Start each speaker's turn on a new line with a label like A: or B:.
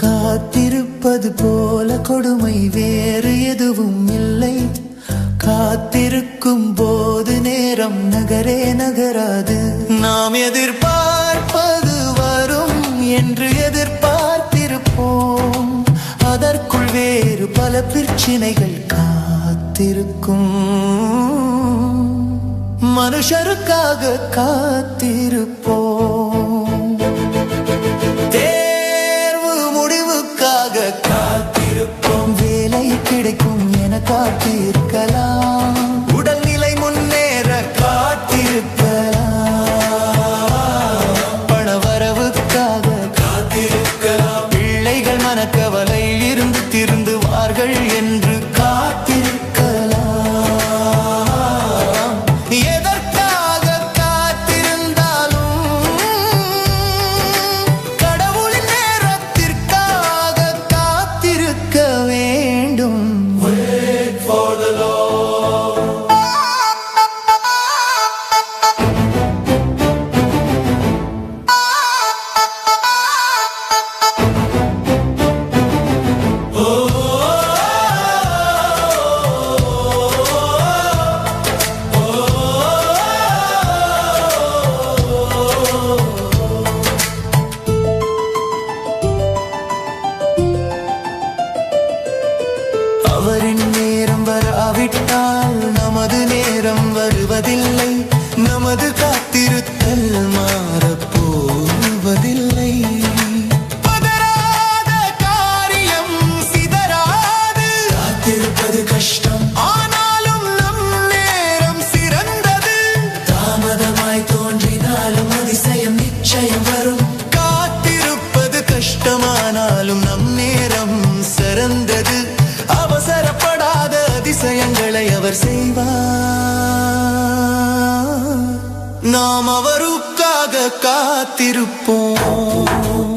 A: காத்திருப்பது போல கொடுமை வேறு எதுவும் இல்லை. காத்திருக்கும் போது நேரம் நகரே நகராது. நாம் எதிர்பார்ப்பது வரும் என்று எதிர்பார்த்திருப்போம். அதற்குள் வேறு பல பிரச்சனைகள் காத்திருக்கும். மனுஷருக்காக காத்திருப்போம். தேர்வு முடிவுக்காக காத்திருப்போம். வேலை கிடைக்கும் என காத்திருக்கலாம். உடல்நிலை முன்னேற காத்திருக்கலாம். பணவரவுக்காக காத்திருக்கலாம். பிள்ளைகள் மனக்கவலையில் இருந்து திருந்துவார்கள் என்று காத்திருக்கலாம். எதற்காக காத்திருந்தாலும் கடவுளின் நேரத்திற்காக காத்திருக்க வேண்டும். Wait for the Lord. அவரின் நேரம் வராவிட்டால் நமது நேரம் வருவதில்லை. நமது காத்திருத்தல் மாறப்போவதில்லை. பதறாத காரியம் சிதறாது. காத்திருப்பது கஷ்டம், ஆனாலும் நம் நேரம் சிறந்தது. தாமதமாய் தோன்றினாலும் அதிசயம் நிச்சயம் வரும். காத்திருப்பது கஷ்டமானாலும் நம் நேரம் சிறந்தது. அவசரப்படாத அதிசயங்களை அவர் செய்வார். நாம் அவருக்காக காத்திருப்போம்.